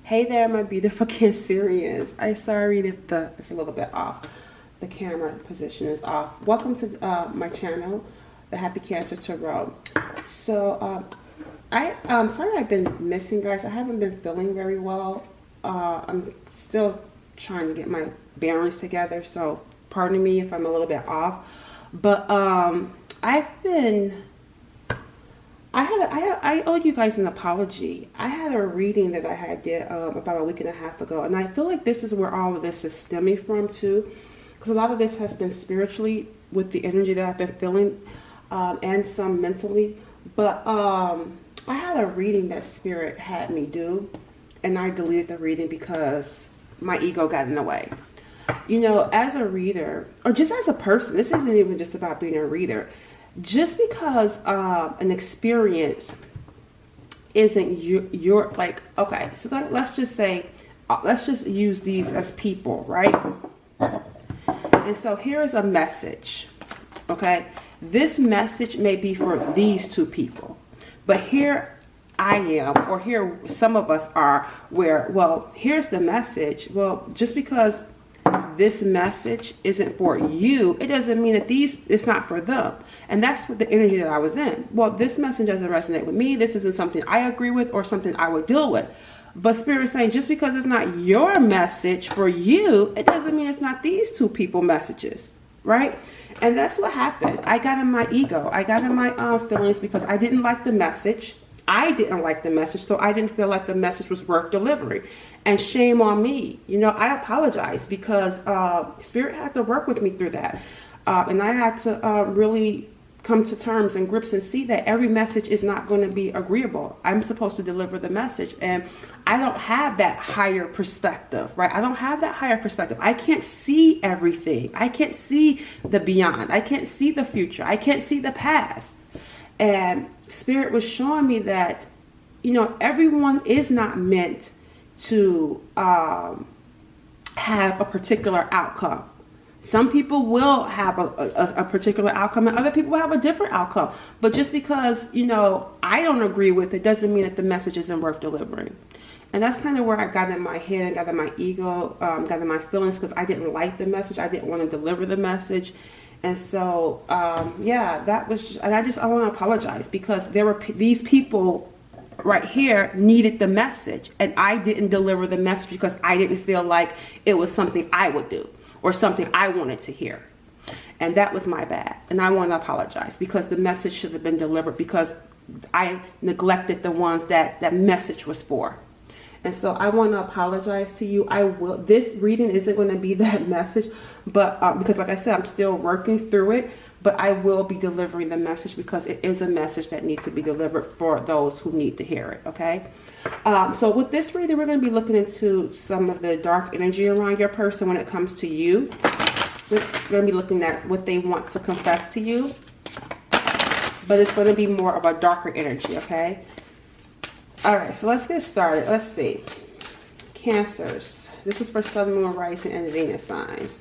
Hey there, my beautiful Cancerians. I'm sorry if it's a little bit off. The camera position is off. Welcome to my channel, the Happy Cancer Tarot. So I'm sorry I've been missing, guys. I haven't been feeling very well. I'm still trying to get my bearings together, so pardon me if I'm a little bit off. But I owe you guys an apology. I had a reading that I did about a week and a half ago, and I feel like this is where all of this is stemming from too, because a lot of this has been spiritually with the energy that I've been feeling, and some mentally. But I had a reading that Spirit had me do, and I deleted the reading because my ego got in the way. You know, as a reader, or just as a person, this isn't even just about being a reader. Just because an experience isn't your like, okay, so let's just say, let's just use these as people, right? And so here is a message, okay? This message may be for these two people, but here I am, or here some of us are, where, well, here's the message. Well, just because this message isn't for you, it doesn't mean that it's not for them. And that's what the energy that I was in. Well, this message doesn't resonate with me. This isn't something I agree with or something I would deal with. But Spirit is saying, just because it's not your message for you, it doesn't mean it's not these two people messages, right? And that's what happened. I got in my ego. I got in my feelings because I didn't like the message. I didn't like the message, so I didn't feel like the message was worth delivering. And shame on me. You know, I apologize because Spirit had to work with me through that. And I had to really come to terms and grips and see that every message is not going to be agreeable. I'm supposed to deliver the message, and I don't have that higher perspective, right? I don't have that higher perspective. I can't see everything. I can't see the beyond. I can't see the future. I can't see the past. And Spirit was showing me that, you know, everyone is not meant to have a particular outcome. Some people will have a particular outcome, and other people will have a different outcome. But just because, you know, I don't agree with it doesn't mean that the message isn't worth delivering. And that's kind of where I got in my head, got in my ego, got in my feelings, because I didn't like the message. I didn't want to deliver the message. And so, yeah, that was just, and I want to apologize because there were these people right here needed the message, and I didn't deliver the message because I didn't feel like it was something I would do or something I wanted to hear. And that was my bad. And I want to apologize because the message should have been delivered because I neglected the ones that message was for. And so I want to apologize to you. I will. This reading isn't going to be that message, but because, like I said, I'm still working through it. But I will be delivering the message because it is a message that needs to be delivered for those who need to hear it. Okay. So with this reading, we're going to be looking into some of the dark energy around your person when it comes to you. We're going to be looking at what they want to confess to you, but it's going to be more of a darker energy. Okay. All right, so let's get started. Let's see. Cancers. This is for Sun, Moon, Rising, and Venus signs.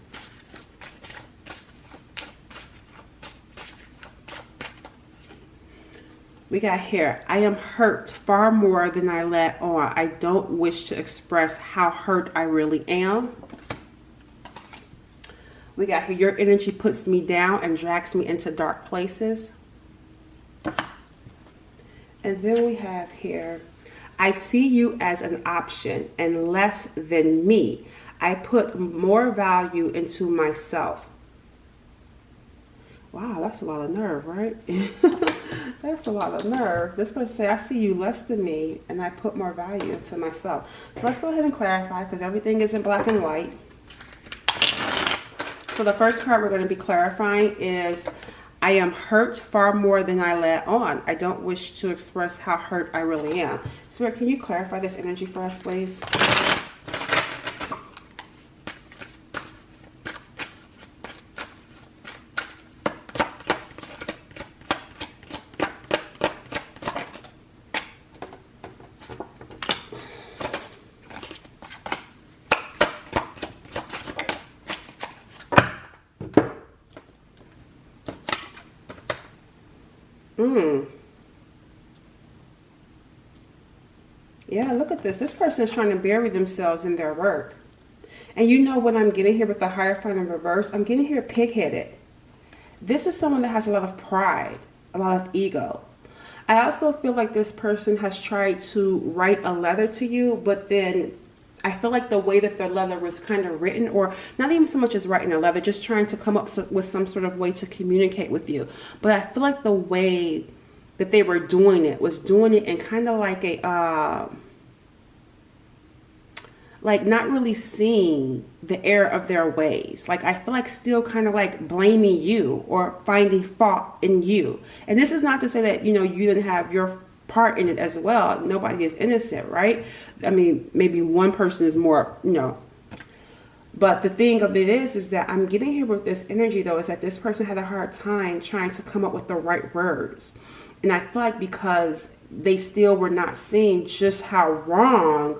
We got here, I am hurt far more than I let on. I don't wish to express how hurt I really am. We got here, your energy puts me down and drags me into dark places. And then we have here, I see you as an option and less than me. I put more value into myself. Wow, that's a lot of nerve, right? That's a lot of nerve. This person say, I see you less than me and I put more value into myself. So let's go ahead and clarify because everything is in black and white. So the first card we're going to be clarifying is, I am hurt far more than I let on. I don't wish to express how hurt I really am. Spirit, can you clarify this energy for us, please? Yeah, look at this. This person is trying to bury themselves in their work. And you know what I'm getting here with the Hierophant in reverse? I'm getting here pig-headed. This is someone that has a lot of pride, a lot of ego. I also feel like this person has tried to write a letter to you, but then I feel like the way that the letter was kind of written, or not even so much as writing a letter, just trying to come up with some sort of way to communicate with you. But I feel like the way that they were doing it was doing it in kind of like a, like not really seeing the error of their ways. Like I feel like still kind of like blaming you or finding fault in you. And this is not to say that, you know, you didn't have your part in it as well. Nobody is innocent, right? I mean, maybe one person is more, you know. But the thing of it is that I'm getting here with this energy though, is that this person had a hard time trying to come up with the right words. And I feel like because they still were not seeing just how wrong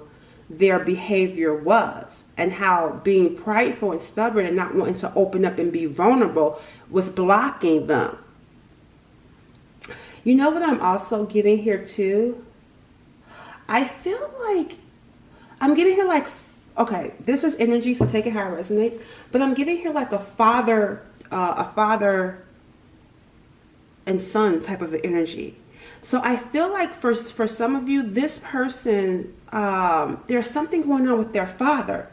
their behavior was, and how being prideful and stubborn and not wanting to open up and be vulnerable was blocking them. You know what I'm also getting here too? I feel like I'm getting here like, okay, this is energy, so take it how it resonates, but I'm getting here like a father and son type of energy. So I feel like for some of you, this person, there's something going on with their father.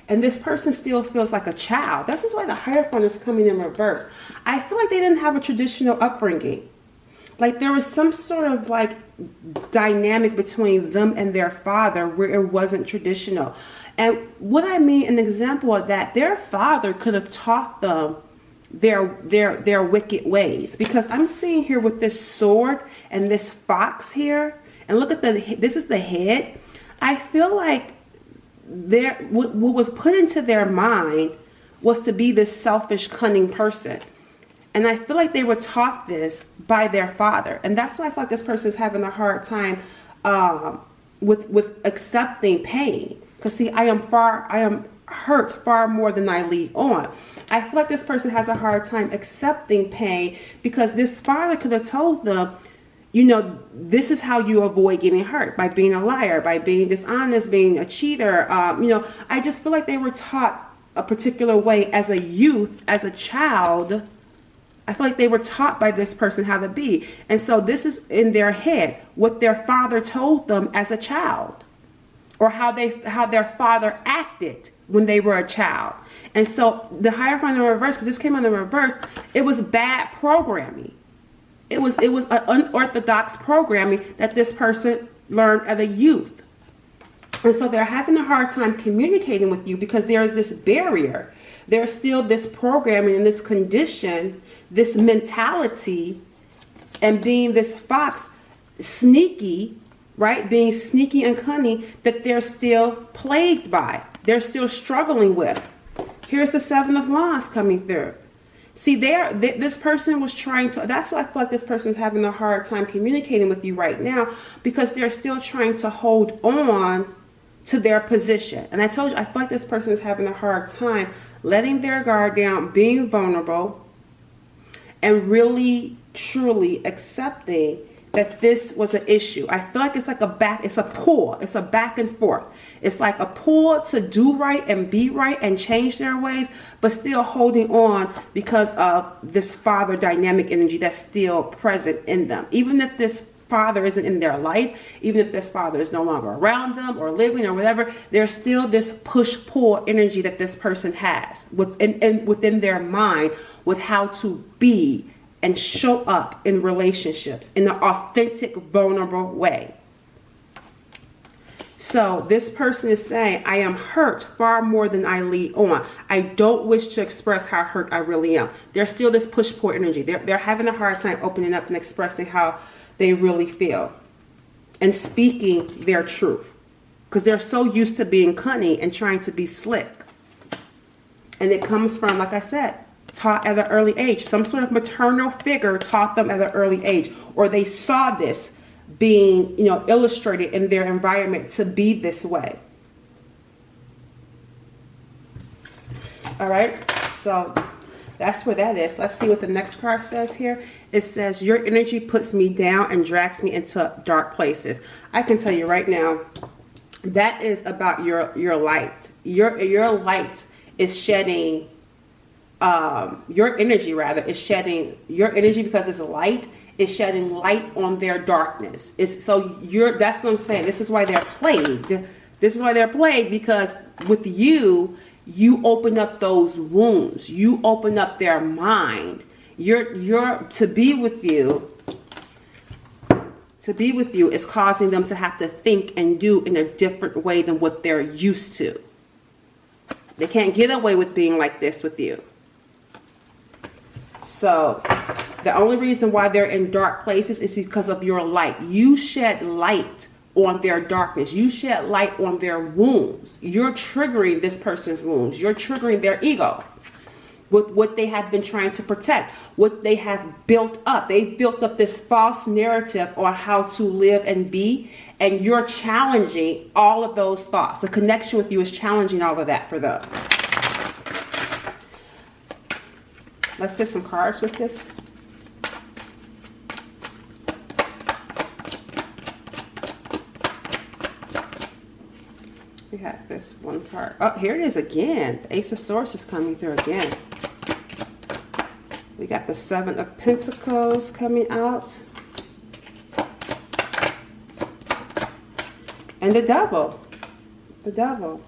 And this person still feels like a child. This is why the Hierophant is coming in reverse. I feel like they didn't have a traditional upbringing. Like there was some sort of like dynamic between them and their father where it wasn't traditional. And what I mean, an example of that, their father could have taught them their wicked ways, because I'm seeing here with this sword and this fox here, and look at this is the head. I feel like what was put into their mind was to be this selfish, cunning person, and I feel like they were taught this by their father, and that's why I feel like this person is having a hard time with accepting pain. Because see, I am hurt far more than I lead on. I feel like this person has a hard time accepting pain, because this father could have told them, you know, this is how you avoid getting hurt, by being a liar, by being dishonest, being a cheater. You know, I just feel like they were taught a particular way as a youth, as a child. I feel like they were taught by this person how to be. And so this is in their head, what their father told them as a child, or how their father acted when they were a child. And so the Hierophant in reverse, because this came out in reverse, it was bad programming. It was an unorthodox programming that this person learned as a youth. And so they're having a hard time communicating with you because there is this barrier. There's still this programming and this condition, this mentality, and being this fox, sneaky, right? Being sneaky and cunning, that they're still plagued by. They're still struggling with. Here's the Seven of Wands coming through. See, this person was trying to, that's why I feel like this person's having a hard time communicating with you right now, because they're still trying to hold on to their position. And I told you, I feel like this person is having a hard time letting their guard down, being vulnerable, and really, truly accepting that this was an issue. I feel like it's like it's a pull. It's a back and forth. It's like a pull to do right and be right and change their ways, but still holding on because of this father dynamic energy that's still present in them. Even if this father isn't in their life, even if this father is no longer around them or living or whatever, there's still this push-pull energy that this person has within their mind with how to be and show up in relationships in an authentic, vulnerable way. So this person is saying, I am hurt far more than I lead on. I don't wish to express how hurt I really am. There's still this push-pull energy. They're having a hard time opening up and expressing how they really feel and speaking their truth, because they're so used to being cunning and trying to be slick. And it comes from, like I said, taught at an early age. Some sort of maternal figure taught them at an early age, or they saw this being, you know, illustrated in their environment to be this way. All right, so That's where that is. Let's see what the next card says here. It says, your energy puts me down and drags me into dark places. I can tell you right now, that is about your light. Your light is shedding, your energy rather, is shedding, your energy because it's light, is shedding light on their darkness. That's what I'm saying. This is why they're plagued. This is why they're plagued, because with you open up those wounds. You open up their mind. To be with you is causing them to have to think and do in a different way than what they're used to. They can't get away with being like this with you. So the only reason why they're in dark places is because of your light. You shed light on their darkness. You shed light on their wounds. You're triggering this person's wounds. You're triggering their ego with what they have been trying to protect, what they have built up. They've built up this false narrative on how to live and be, and you're challenging all of those thoughts. The connection with you is challenging all of that for them. Let's get some cards with this. We have this one card. Oh, here it is again. The Ace of Swords is coming through again. We got the Seven of Pentacles coming out. And the Devil. The Devil.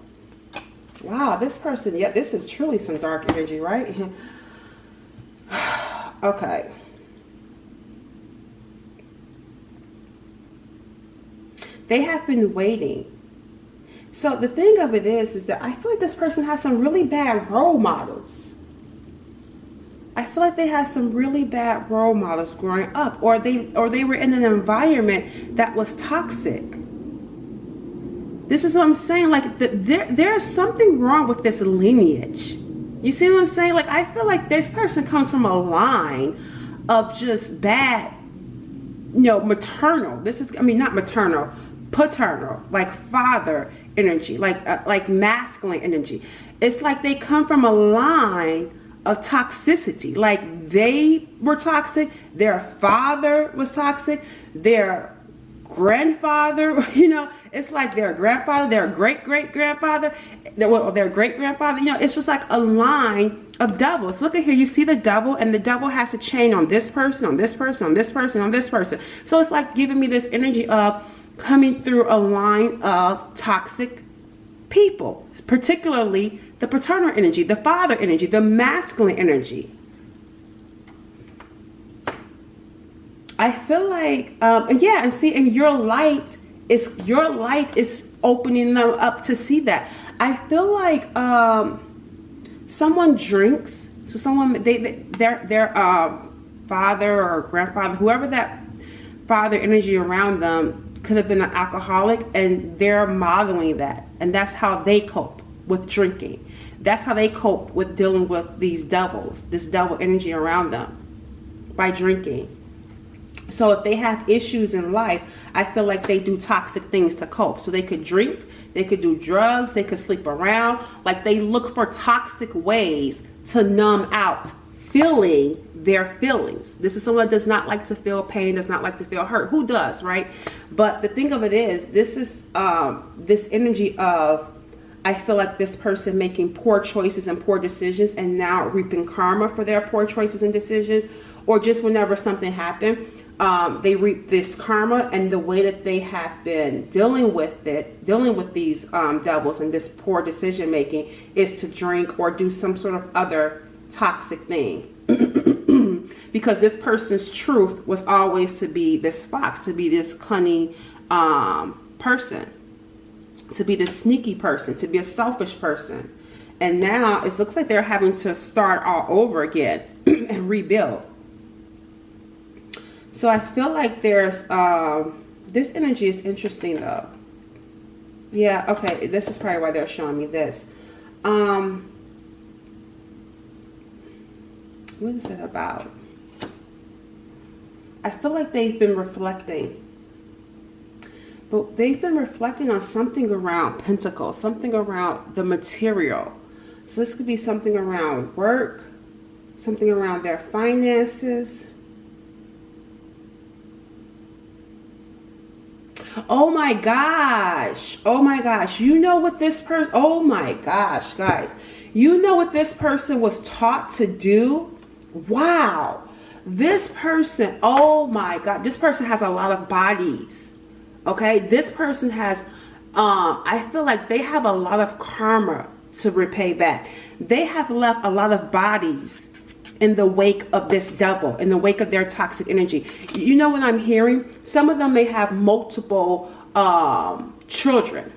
Wow, this person, yeah, this is truly some dark energy, right? Okay. They have been waiting. So the thing of it is that I feel like this person has some really bad role models. I feel like they had some really bad role models growing up, or they were in an environment that was toxic. This is what I'm saying. Like there's something wrong with this lineage. You see what I'm saying? Like I feel like this person comes from a line of just bad, maternal. Not maternal, paternal, like father energy, like masculine energy. It's like they come from a line of toxicity. Like they were toxic, their father was toxic, their grandfather, it's like their grandfather, their great-great-grandfather, their great-grandfather, it's just like a line of devils. Look at here, you see the devil, and the devil has a chain on this person, on this person, on this person, on this person. So it's like giving me this energy of coming through a line of toxic people, particularly the paternal energy, the father energy, the masculine energy. I feel like, yeah, and see, and your light is opening them up to see that. I feel like someone drinks, so someone their father or grandfather, whoever that father energy around them could have been an alcoholic, and they're modeling that, and that's how they cope with drinking. That's how they cope with dealing with these devils, this devil energy around them, by drinking. So if they have issues in life, I feel like they do toxic things to cope. So they could drink, they could do drugs, they could sleep around. Like they look for toxic ways to numb out feeling their feelings. This is someone that does not like to feel pain, does not like to feel hurt. Who does, right? But the thing of it is, this is this energy of, I feel like this person making poor choices and poor decisions and now reaping karma for their poor choices and decisions, or just whenever something happened, they reap this karma, and the way that they have been dealing with these devils and this poor decision making is to drink or do some sort of other toxic thing. Because this person's truth was always to be this fox, to be this cunning person, to be this sneaky person, to be a selfish person. And now it looks like they're having to start all over again and rebuild. So I feel like there's this energy is interesting though. Yeah, okay, this is probably why they're showing me this. What is it about? I feel like they've been reflecting. But they've been reflecting on something around Pentacles, something around the material. So this could be something around work, Something around their finances. Oh my gosh. Oh my gosh. You know what this person, oh my gosh, guys. You know what this person was taught to do? Wow. This person, oh my God, this person has a lot of bodies. Okay? This person has, I feel like they have a lot of karma to repay back. They have left a lot of bodies in the wake of this double, in the wake of their toxic energy. You know what I'm hearing? Some of them may have multiple children.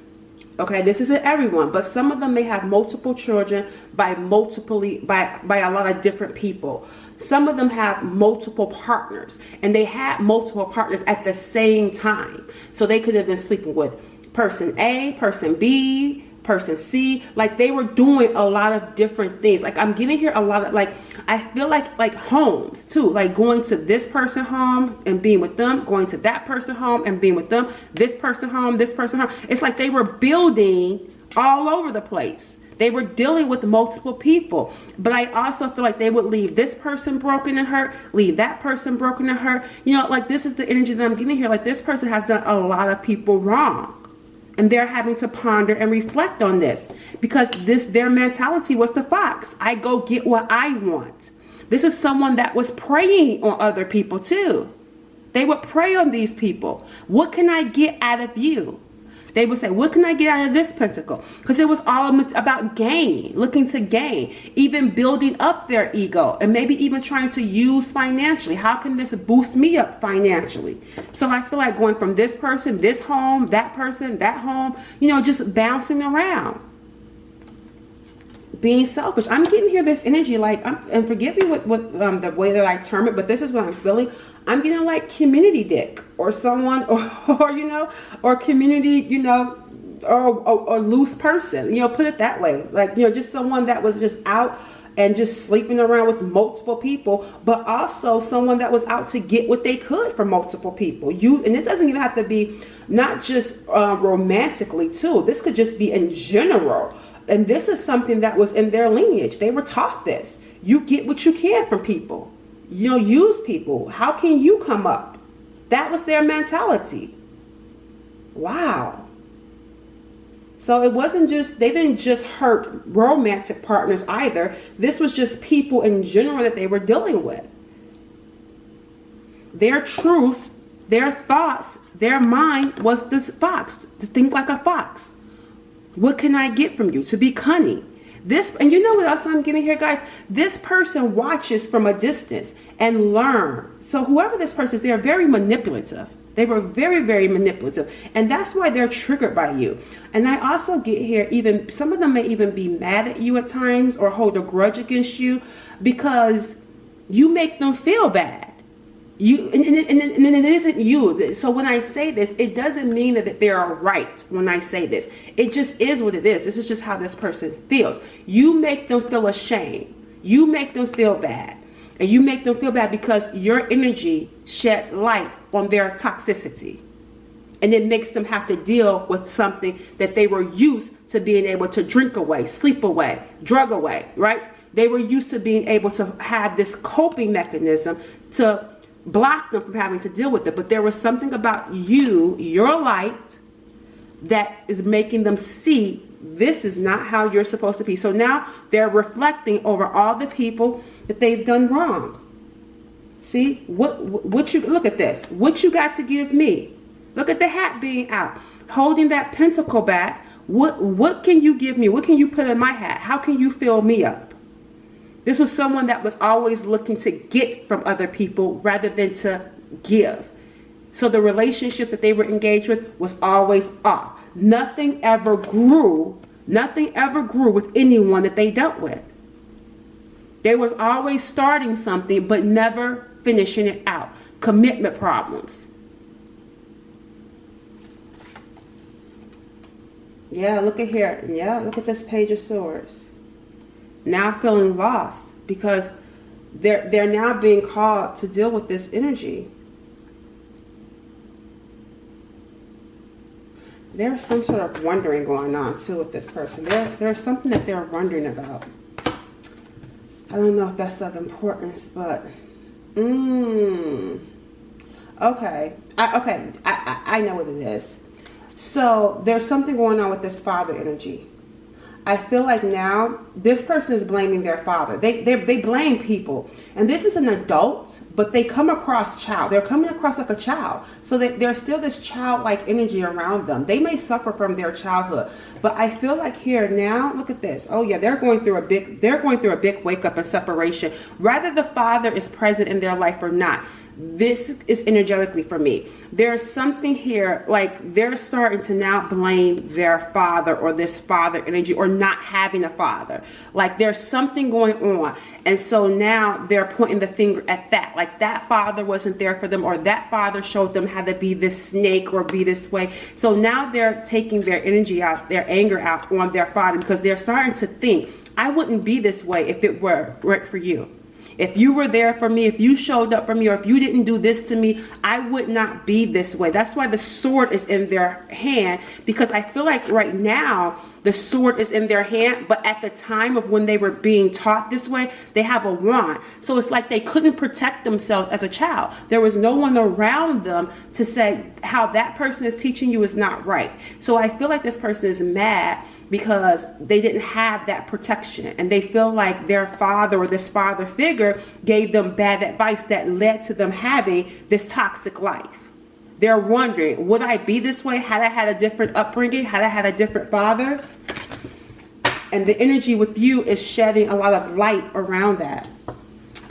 Okay, this isn't everyone, but some of them may have multiple children by a lot of different people. Some of them have multiple partners, and they had multiple partners at the same time. So they could have been sleeping with person A, person B, person C. Like, they were doing a lot of different things. Like, I'm getting here a lot of, like, I feel like homes too, like going to this person home and being with them, going to that person home and being with them, this person home, this person home. It's like they were building all over the place. They were dealing with multiple people. But I also feel like they would leave this person broken and hurt, leave that person broken and hurt. You know, like, this is the energy that I'm getting here. Like, this person has done a lot of people wrong. And they're having to ponder and reflect on this, because their mentality was the fox. I go get what I want. This is someone that was preying on other people too. They would prey on these people. What can I get out of you? They would say, what can I get out of this pentacle? Because it was all about gain, looking to gain, even building up their ego, and maybe even trying to use financially. How can this boost me up financially? So I feel like going from this person, this home, that person, that home, you know, just bouncing around. Being selfish. I'm getting here this energy, like, and forgive me with the way that I term it, but this is what I'm feeling. I'm getting like community dick, or someone, or you know, or community, you know, or loose person, you know, put it that way. Like, you know, just someone that was just out and just sleeping around with multiple people, but also someone that was out to get what they could from multiple people. And it doesn't even have to be not just romantically too. This could just be in general. And this is something that was in their lineage. They were taught this. You get what you can from people. You know, use people. How can you come up? That was their mentality. Wow. So it wasn't just, they didn't just hurt romantic partners either. This was just people in general that they were dealing with. Their truth, their thoughts, their mind was this fox, to think like a fox. What can I get from you? To be cunning. This, and you know what else I'm getting here, guys? This person watches from a distance and learn. So whoever this person is, they're very manipulative. They were very, very manipulative. And that's why they're triggered by you. And I also get here, even some of them may even be mad at you at times or hold a grudge against you because you make them feel bad. And it isn't you. So when I say this, it doesn't mean that they are right when I say this. It just is what it is. This is just how this person feels. You make them feel ashamed. You make them feel bad. And you make them feel bad because your energy sheds light on their toxicity. And it makes them have to deal with something that they were used to being able to drink away, sleep away, drug away, right? They were used to being able to have this coping mechanism to block them from having to deal with it. But there was something about you, your light, that is making them see this is not how you're supposed to be. So now they're reflecting over all the people that they've done wrong. See, what you, look at this. What you got to give me? Look at the hat being out, holding that pentacle back. What can you give me? What can you put in my hat? How can you fill me up? This was someone that was always looking to get from other people rather than to give. So the relationships that they were engaged with was always off. Nothing ever grew. Nothing ever grew with anyone that they dealt with. They was always starting something but never finishing it out. Commitment problems. Yeah, look at here. Yeah, look at this Page of Swords. Now feeling lost because they're now being called to deal with this energy. There's some sort of wondering going on too with this person. There's something that they're wondering about. I don't know if that's of importance, but okay. I know what it is. So there's something going on with this father energy. I feel like now this person is blaming their father. They blame people. And this is an adult, but they come across child. They're coming across like a child. So there's still this childlike energy around them. They may suffer from their childhood. But I feel like here now, look at this. Oh yeah, they're going through a big wake up and separation. Whether the father is present in their life or not. This is energetically for me. There's something here, like they're starting to now blame their father or this father energy or not having a father. Like there's something going on. And so now they're pointing the finger at that. Like that father wasn't there for them, or that father showed them how to be this snake or be this way. So now they're taking their energy out, their anger out on their father, because they're starting to think, I wouldn't be this way if it were right for you. If you were there for me, if you showed up for me, or if you didn't do this to me, I would not be this way. That's why the sword is in their hand, because I feel like right now the sword is in their hand, but at the time of when they were being taught this way, they have a wand. So it's like they couldn't protect themselves as a child. There was no one around them to say how that person is teaching you is not right. So I feel like this person is mad because they didn't have that protection, and they feel like their father or this father figure gave them bad advice that led to them having this toxic life. They're wondering, would I be this way had I had a different upbringing, had I had a different father? And the energy with you is shedding a lot of light around that.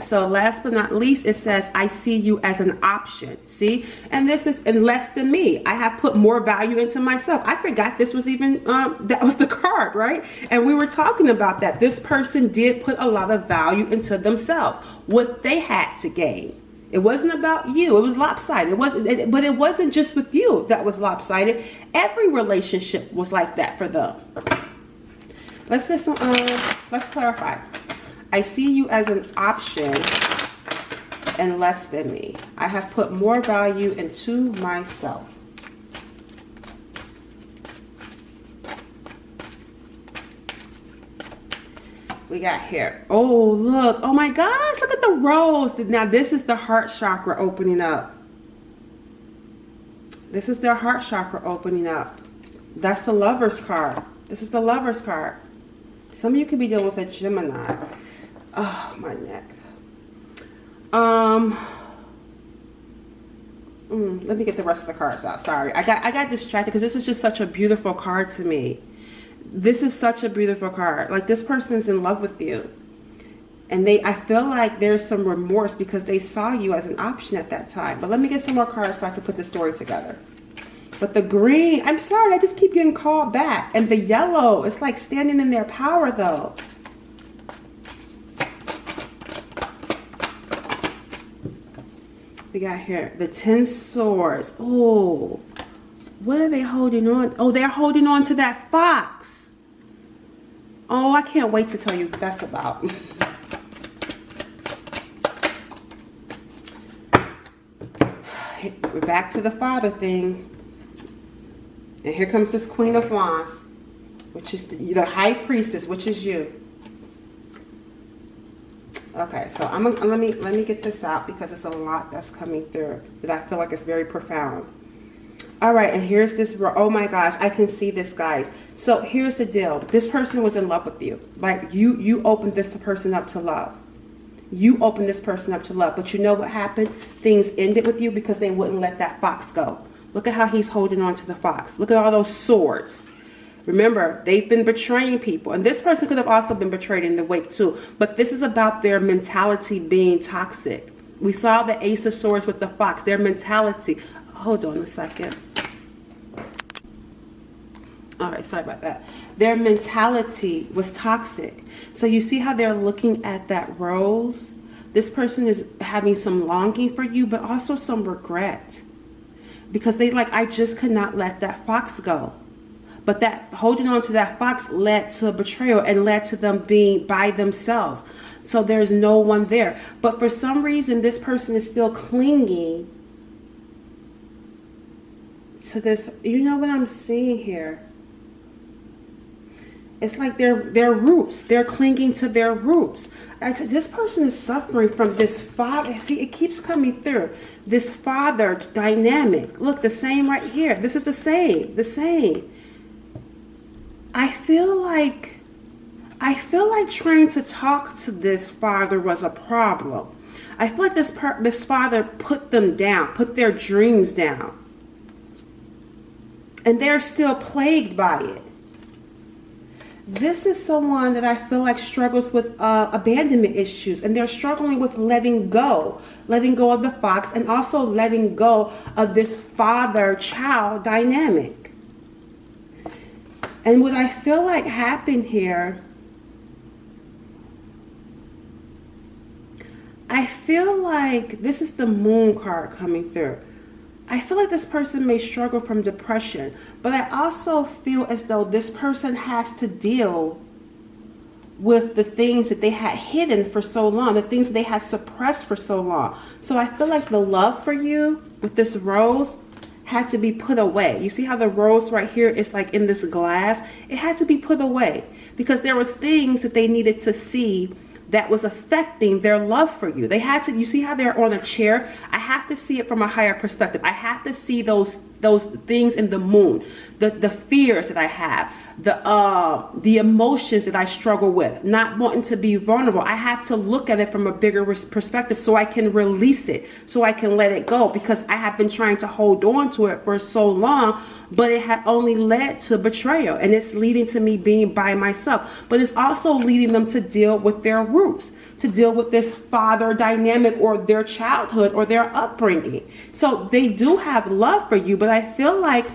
So last but not least, it says, I see you as an option. See? And this is in less than me. I have put more value into myself. I forgot this was even, that was the card, right? And we were talking about that. This person did put a lot of value into themselves, what they had to gain. It wasn't about you. It was lopsided. But it wasn't just with you that was lopsided. Every relationship was like that for them. Let's get some, let's clarify. I see you as an option and less than me. I have put more value into myself. We got here. Oh, look. Oh my gosh. Look at the rose. Now this is the heart chakra opening up. This is their heart chakra opening up. That's the Lover's card. This is the Lover's card. Some of you could be dealing with a Gemini. Oh, my neck. Let me get the rest of the cards out. Sorry. I got distracted because this is just such a beautiful card to me. This is such a beautiful card. Like, this person is in love with you. And I feel like there's some remorse because they saw you as an option at that time. But let me get some more cards so I can put the story together. But the green, I'm sorry, I just keep getting called back. And the yellow, it's like standing in their power though. We got here the 10 swords. Oh, what are they holding on? Oh, they're holding on to that fox. Oh, I can't wait to tell you what that's about. We're back to the father thing. And here comes this Queen of Wands, which is the High Priestess, which is you. Okay, so let me get this out because it's a lot that's coming through that I feel like is very profound. All right, and here's this. Oh my gosh, I can see this, guys. So here's the deal. This person was in love with you. Like you opened this person up to love. You opened this person up to love. But you know what happened? Things ended with you because they wouldn't let that fox go. Look at how he's holding on to the fox. Look at all those swords. Remember, they've been betraying people. And this person could have also been betrayed in the wake too. But this is about their mentality being toxic. We saw the Ace of Swords with the fox. Their mentality. Hold on a second. All right, sorry about that. Their mentality was toxic. So you see how they're looking at that rose? This person is having some longing for you, but also some regret. Because they like, I just could not let that fox go. But that holding on to that fox led to a betrayal and led to them being by themselves. So there's no one there. But for some reason, this person is still clinging to this. You know what I'm seeing here? It's like their roots. They're clinging to their roots. This person is suffering from this father. See, it keeps coming through. This father dynamic. Look, the same right here. This is the same. The same. I feel like trying to talk to this father was a problem. I feel like this father put them down, put their dreams down. And they're still plagued by it. This is someone that I feel like struggles with abandonment issues, and they're struggling with letting go of the fox, and also letting go of this father-child dynamic. And what I feel like happened here, I feel like this is the moon card coming through. I feel like this person may struggle from depression, but I also feel as though this person has to deal with the things that they had hidden for so long, the things that they had suppressed for so long. So I feel like the love for you with this rose had to be put away. You see how the rose right here is like in this glass? It had to be put away because there was things that they needed to see that was affecting their love for you. They had to, you see how they're on a chair? I have to see it from a higher perspective. I have to see those things in the moon, the fears that I have, the emotions that I struggle with, not wanting to be vulnerable. I have to look at it from a bigger perspective so I can release it, so I can let it go, because I have been trying to hold on to it for so long, but it had only led to betrayal, and it's leading to me being by myself. But it's also leading them to deal with their roots, to deal with this father dynamic or their childhood or their upbringing. So they do have love for you, but I feel like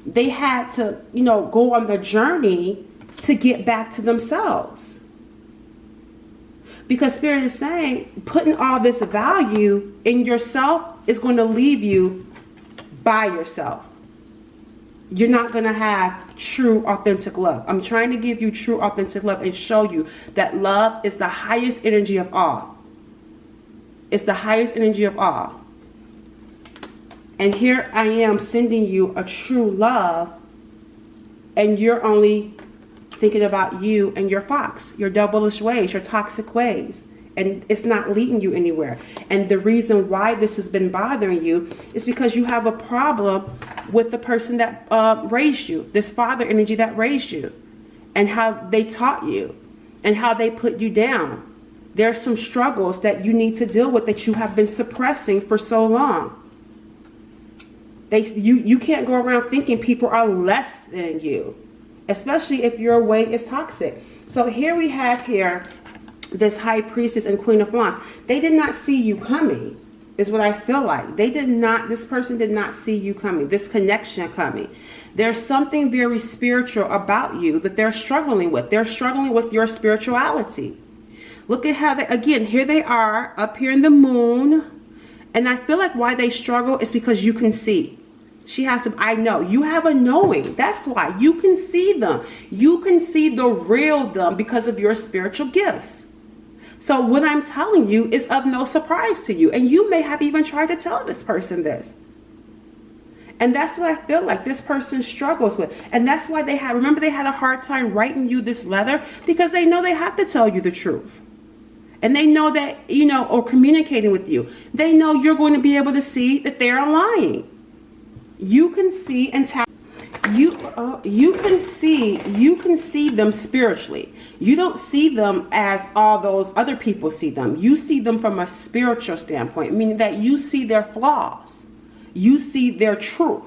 they had to, go on the journey to get back to themselves. Because Spirit is saying, putting all this value in yourself is going to leave you by yourself. You're not going to have true, authentic love. I'm trying to give you true, authentic love and show you that love is the highest energy of all. It's the highest energy of all. And here I am sending you a true love, and you're only thinking about you and your fox, your devilish ways, your toxic ways. And it's not leading you anywhere. And the reason why this has been bothering you is because you have a problem with the person that raised you, this father energy that raised you, and how they taught you and how they put you down. There's some struggles that you need to deal with that you have been suppressing for so long. You can't go around thinking people are less than you, especially if your way is toxic. So here we have this high priestess and queen of wands. They did not see you coming, is what I feel like. This person did not see you coming, this connection coming. There's something very spiritual about you that they're struggling with. They're struggling with your spirituality. Look at how again, here they are up here in the moon. And I feel like why they struggle is because you can see. I know. You have a knowing. That's why. You can see them. You can see the real them because of your spiritual gifts. So what I'm telling you is of no surprise to you. And you may have even tried to tell this person this. And that's what I feel like this person struggles with. And that's why they had a hard time writing you this letter, because they know they have to tell you the truth. And they know that, or communicating with you, they know you're going to be able to see that they're lying. You can see and tap. You can see them spiritually. You don't see them as all those other people see them. You see them from a spiritual standpoint, meaning that you see their flaws. You see their truth.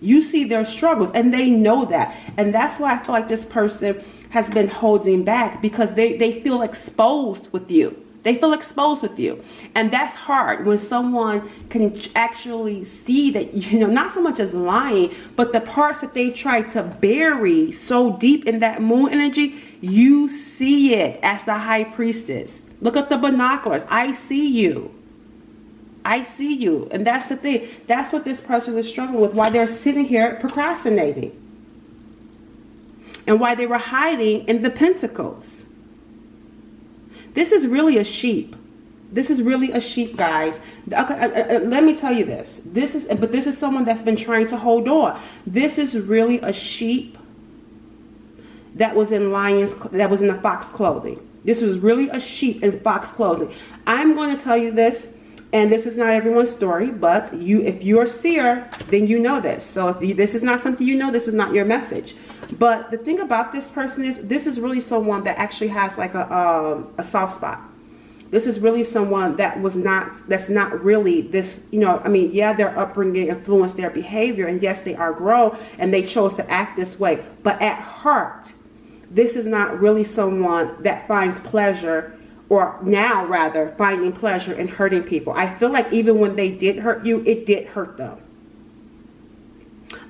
You see their struggles, and they know that. And that's why I feel like this person has been holding back, because they feel exposed with you. They feel exposed with you. And that's hard when someone can actually see that, not so much as lying, but the parts that they try to bury so deep in that moon energy, you see it as the high priestess. Look at the binoculars. I see you. I see you. And that's the thing. That's what this person is struggling with, why they're sitting here procrastinating. And why they were hiding in the pentacles. This is really a sheep. This is really a sheep, guys. Okay, let me tell you this. This is someone that's been trying to hold on. This is really a sheep. that was in the fox clothing. This was really a sheep in fox clothing. I'm going to tell you this, and this is not everyone's story, but if you're a seer, then you know this. So if this is not something you know, this is not your message. But the thing about this person is, this is really someone that actually has like a soft spot. This is really someone that's not really this, I mean, yeah, their upbringing influenced their behavior, and yes, they are grown and they chose to act this way. But at heart, this is not really someone that finds pleasure, or now rather finding pleasure in hurting people. I feel like even when they did hurt you, it did hurt them.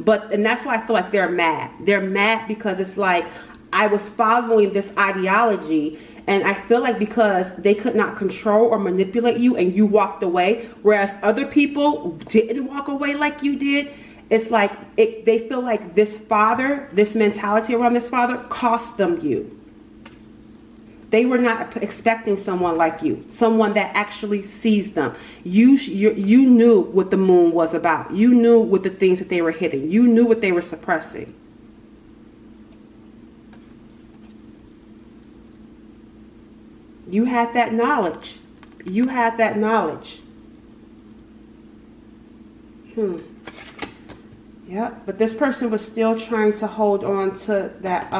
And that's why I feel like they're mad. They're mad because it's like, I was following this ideology, and I feel like because they could not control or manipulate you and you walked away, whereas other people didn't walk away like you did, it's like they feel like this mentality around this father cost them you. They were not expecting someone like you, someone that actually sees them. You knew what the moon was about. You knew what the things that they were hiding. You knew what they were suppressing. You had that knowledge. You had that knowledge. Yeah, but this person was still trying to hold on to that,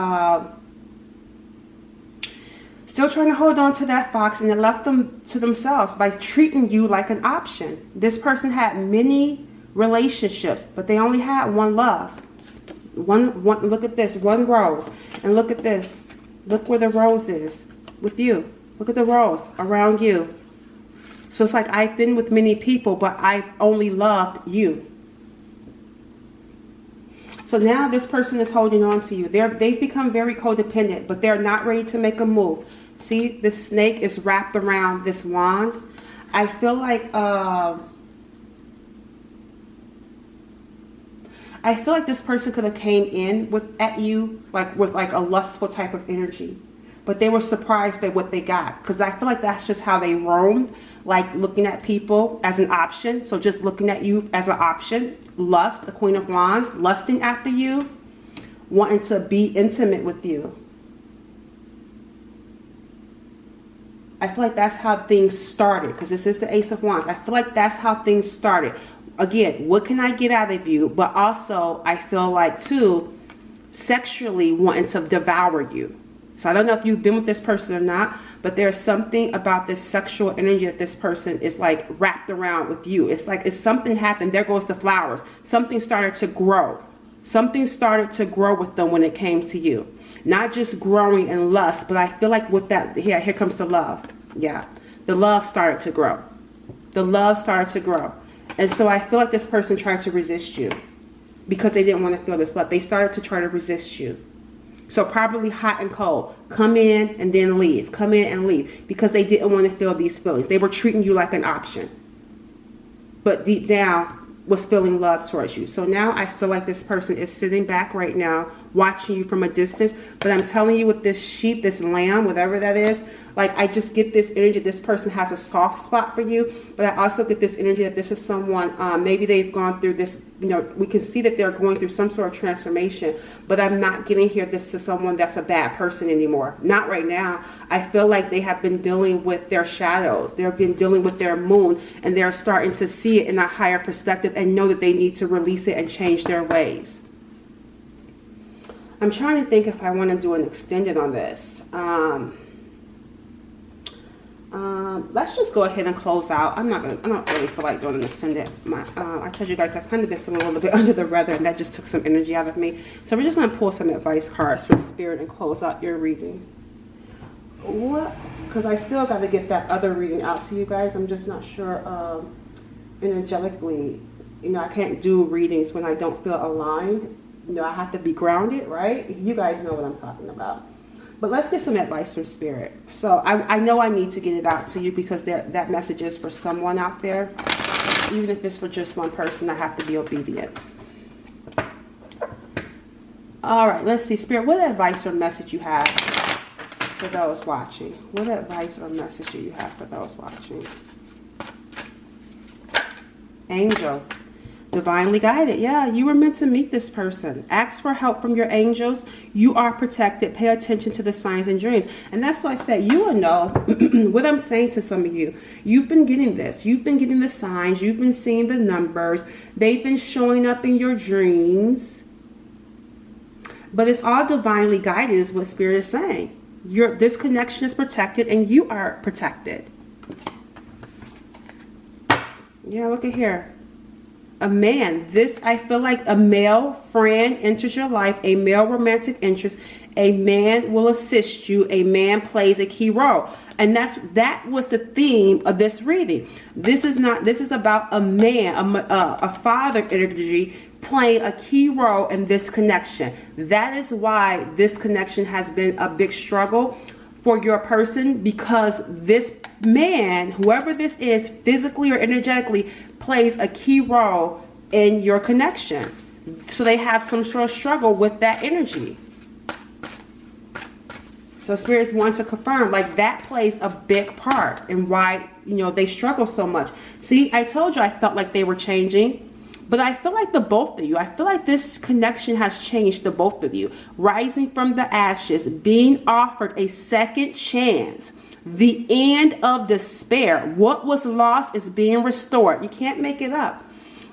fox, and it left them to themselves by treating you like an option. This person had many relationships, but they only had one love. One. Look at this, one rose, and look at this. Look where the rose is with you. Look at the rose around you. So it's like, I've been with many people, but I've only loved you. So now this person is holding on to you. They've become very codependent, but they're not ready to make a move. See, this snake is wrapped around this wand. I feel like this person could have came in at you with a lustful type of energy, but they were surprised by what they got, because I feel like that's just how they roamed, like looking at people as an option. So just looking at you as an option. Lust, the Queen of Wands, lusting after you, wanting to be intimate with you. I feel like that's how things started, because this is the Ace of Wands. I feel like that's how things started. Again, what can I get out of you? But also, I feel like, too, sexually wanting to devour you. So I don't know if you've been with this person or not, but there's something about this sexual energy that this person is like wrapped around with you. It's like, if something happened, there goes the flowers. Something started to grow. Something started to grow with them when it came to you. Not just growing in lust, but I feel like with that, here comes the love. Yeah, the love started to grow. The love started to grow. And so I feel like this person tried to resist you because they didn't want to feel this love. They started to try to resist you. So probably hot and cold. Come in and then leave. Come in and leave. Because they didn't want to feel these feelings. They were treating you like an option. But deep down was feeling love towards you. So now I feel like this person is sitting back right now, watching you from a distance. But I'm telling you, with this sheep, this lamb, whatever that is, like, I just get this energy. This person has a soft spot for you. But I also get this energy that this is someone, maybe they've gone through this, we can see that they're going through some sort of transformation. But I'm not getting here this is someone that's a bad person anymore. Not right now. I feel like they have been dealing with their shadows. They've been dealing with their moon. And they're starting to see it in a higher perspective and know that they need to release it and change their ways. I'm trying to think if I want to do an extended on this. Let's just go ahead and close out. I don't really feel like doing an extended. I told you guys I've kind of been feeling a little bit under the weather, and that just took some energy out of me. So we're just going to pull some advice cards from Spirit and close out your reading. What? Because I still got to get that other reading out to you guys. I'm just not sure energetically. I can't do readings when I don't feel aligned. I have to be grounded, right? You guys know what I'm talking about. But let's get some advice from Spirit. So I know I need to get it out to you because that message is for someone out there. Even if it's for just one person, I have to be obedient. All right, let's see. Spirit, what advice or message you have for those watching? What advice or message do you have for those watching? Angel. Divinely guided. Yeah, you were meant to meet this person. Ask for help from your angels. You are protected. Pay attention to the signs and dreams. And that's why I said you will know what I'm saying to some of you. You've been getting this. You've been getting the signs. You've been seeing the numbers. They've been showing up in your dreams. But it's all divinely guided is what Spirit is saying. This connection is protected and you are protected. Yeah, look at here. A man, I feel like a male friend enters your life, a male romantic interest, a man will assist you, a man plays a key role. And that was the theme of this reading. This is about a man, a father energy playing a key role in this connection. That is why this connection has been a big struggle for your person, because this man, whoever this is, physically or energetically, plays a key role in your connection. So they have some sort of struggle with that energy. So spirits want to confirm, like, that plays a big part in why, they struggle so much. See, I told you I felt like they were changing. But I feel like I feel like this connection has changed the both of you. Rising from the ashes, being offered a second chance. The end of despair. What was lost is being restored. You can't make it up.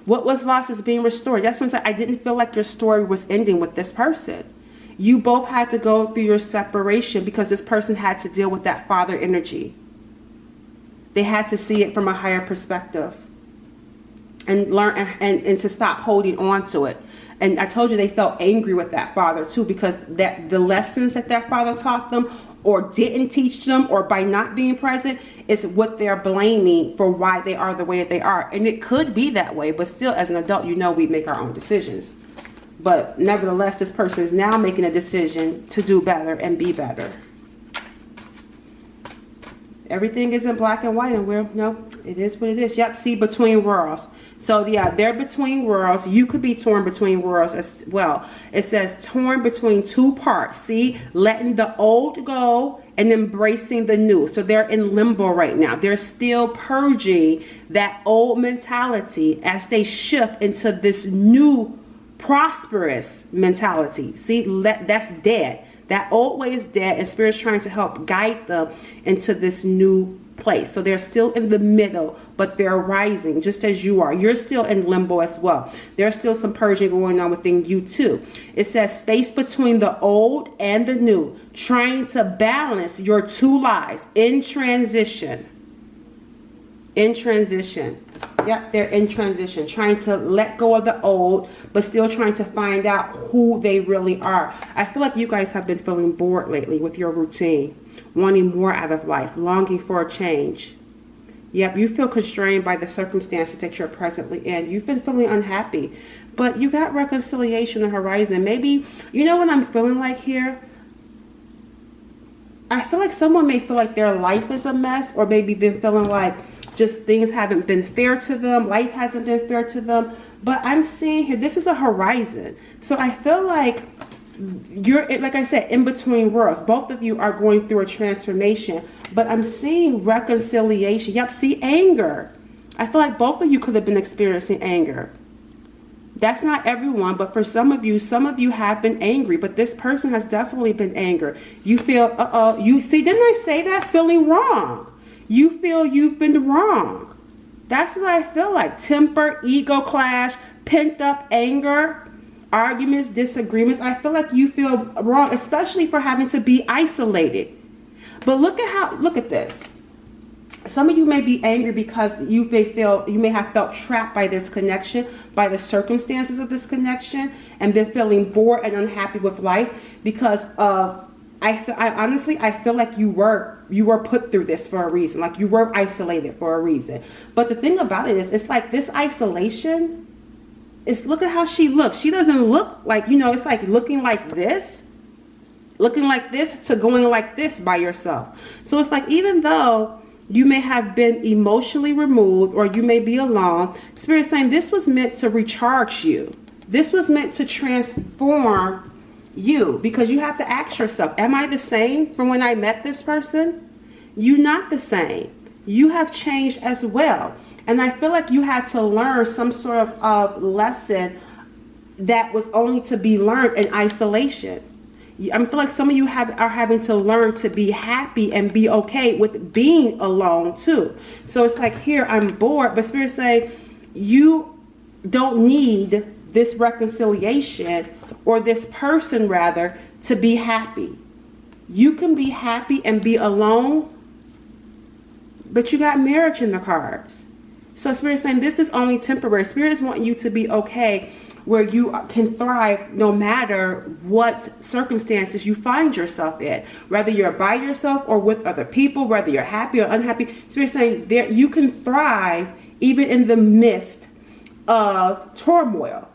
What was lost is being restored. That's when I didn't feel like your story was ending with this person. You both had to go through your separation because this person had to deal with that father energy. They had to see it from a higher perspective. And learn and to stop holding on to it. And I told you they felt angry with that father too, because the lessons that their father taught them or didn't teach them, or by not being present, is what they're blaming for why they are the way that they are. And it could be that way, but still, as an adult, we make our own decisions. But nevertheless, this person is now making a decision to do better and be better. Everything isn't black and white, and it is what it is. Yep, see, between worlds. So yeah, they're between worlds. You could be torn between worlds as well. It says torn between two parts. See, letting the old go and embracing the new. So they're in limbo right now. They're still purging that old mentality as they shift into this new prosperous mentality. See, that's dead. That old way is dead, and Spirit's trying to help guide them into this new place. So they're still in the middle, but they're rising just as you are. You're still in limbo as well. There's still some purging going on within you too. It says space between the old and the new, trying to balance your two lives in transition. In transition. Yep, they're in transition, trying to let go of the old, but still trying to find out who they really are. I feel like you guys have been feeling bored lately with your routine, wanting more out of life, longing for a change. Yep, you feel constrained by the circumstances that you're presently in. You've been feeling unhappy, but you got reconciliation on the horizon. Maybe, what I'm feeling like here? I feel like someone may feel like their life is a mess, or maybe been feeling like just things haven't been fair to them. Life hasn't been fair to them. But I'm seeing here, this is a horizon. So I feel like you're, like I said, in between worlds. Both of you are going through a transformation. But I'm seeing reconciliation. Yep, see, anger. I feel like both of you could have been experiencing anger. That's not everyone, but for some of you have been angry. But this person has definitely been angry. You feel, you see, didn't I say that? Feeling wrong. You feel you've been wrong. That's what I feel like. Temper, ego clash, pent up anger, arguments, disagreements. I feel like you feel wrong, especially for having to be isolated. But look at this. Some of you may be angry because you may have felt trapped by this connection, by the circumstances of this connection, and been feeling bored and unhappy with life because of, I feel like you were put through this for a reason. Like you were isolated for a reason. But the thing about it is, it's like this isolation look at how she looks. She doesn't look like, it's like looking like this to going like this by yourself. So it's like, even though you may have been emotionally removed or you may be alone, Spirit's saying this was meant to recharge you. This was meant to transform you, because you have to ask yourself, am I the same from when I met this person? You're not the same. You have changed as well. And I feel like you had to learn some sort of lesson that was only to be learned in isolation. I feel like some of you are having to learn to be happy and be okay with being alone too. So it's like, here, I'm bored, but Spirit say you don't need this reconciliation, or this person rather, to be happy. You can be happy and be alone, but you got marriage in the cards. So Spirit is saying this is only temporary. Spirit is wanting you to be okay, where you can thrive no matter what circumstances you find yourself in. Whether you're by yourself or with other people, whether you're happy or unhappy. Spirit is saying there you can thrive even in the midst of turmoil.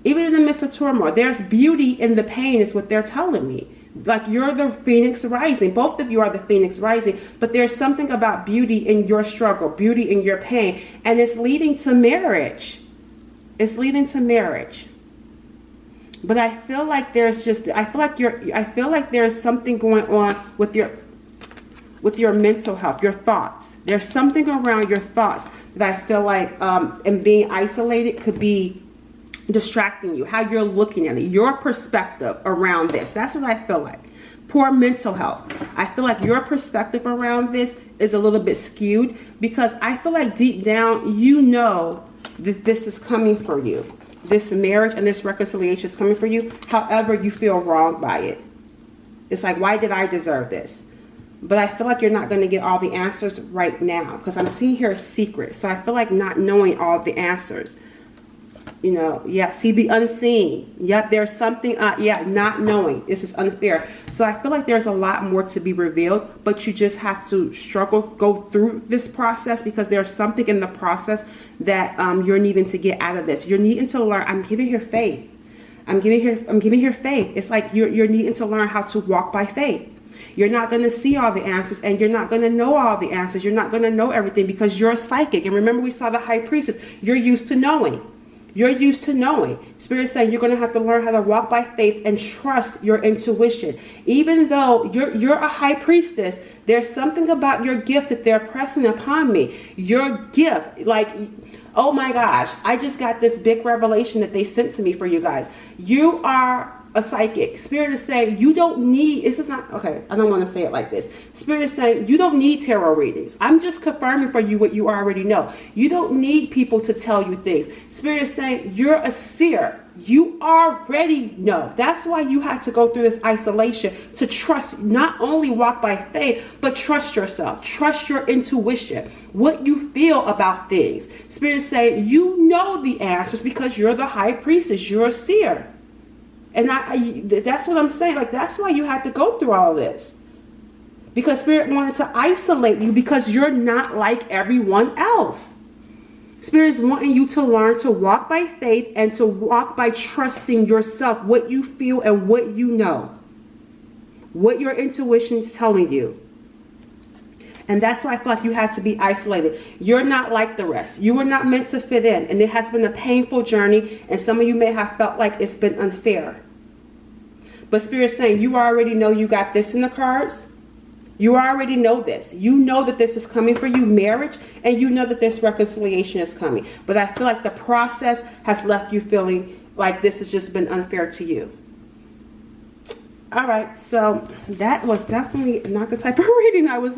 Even in the midst of turmoil, there's beauty in the pain, is what they're telling me. Like, you're the phoenix rising. Both of you are the phoenix rising. But there's something about beauty in your struggle, beauty in your pain. And it's leading to marriage. It's leading to marriage. But I feel like there's something going on with your mental health, your thoughts. There's something around your thoughts that I feel like and being isolated could be distracting you, how you're looking at it, your perspective around this. That's what I feel like. Poor mental health. I feel like your perspective around this is a little bit skewed, because I feel like deep down you know that this is coming for you. This marriage and this reconciliation is coming for you. However, you feel wronged by it. It's like, why did I deserve this? But I feel like you're not going to get all the answers right now, because I'm seeing here a secret. So I feel like not knowing all the answers. You know, yeah, see the unseen. Yep, there's something, not knowing. This is unfair. So I feel like there's a lot more to be revealed, but you just have to go through this process, because there's something in the process that you're needing to get out of this. You're needing to learn. I'm giving here faith. I'm giving here faith. It's like you're needing to learn how to walk by faith. You're not going to see all the answers, and you're not going to know all the answers. You're not going to know everything, because you're a psychic. And remember, we saw the high priestess. You're used to knowing. You're used to knowing. Spirit is saying you're going to have to learn how to walk by faith and trust your intuition. Even though you're a high priestess, there's something about your gift that they're pressing upon me. Your gift, like, oh my gosh, I just got this big revelation that they sent to me for you guys. You are a psychic. Spirit is saying you don't need, this is not, okay, I don't want to say it like this. Spirit is saying you don't need tarot readings. I'm just confirming for you what you already know. You don't need people to tell you things. Spirit is saying you're a seer. You already know. That's why you had to go through this isolation, to trust, not only walk by faith, but trust yourself. Trust your intuition, what you feel about things. Spirit is saying you know the answers, because you're the high priestess. You're a seer. And that's what I'm saying. Like, that's why you had to go through all this. Because Spirit wanted to isolate you, because you're not like everyone else. Spirit is wanting you to learn to walk by faith and to walk by trusting yourself, what you feel and what you know. What your intuition is telling you. And that's why I feel like you had to be isolated. You're not like the rest. You were not meant to fit in. And it has been a painful journey. And some of you may have felt like it's been unfair. But Spirit is saying you already know you got this in the cards. You already know this. You know that this is coming for you, marriage. And you know that this reconciliation is coming. But I feel like the process has left you feeling like this has just been unfair to you. All right, so that was definitely not the type of reading I was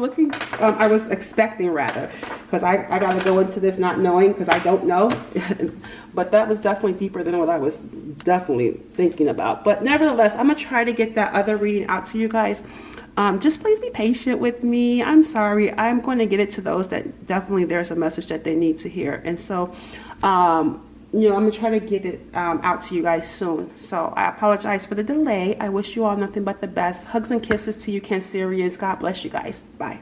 expecting, rather, because I got to go into this not knowing, because I don't know. But that was definitely deeper than what I was definitely thinking about. But nevertheless, I'm going to try to get that other reading out to you guys. Just please be patient with me. I'm sorry. I'm going to get it to those that definitely there's a message that they need to hear. And so, you know, I'm going to try to get it out to you guys soon. So I apologize for the delay. I wish you all nothing but the best. Hugs and kisses to you, Cancerians. God bless you guys. Bye.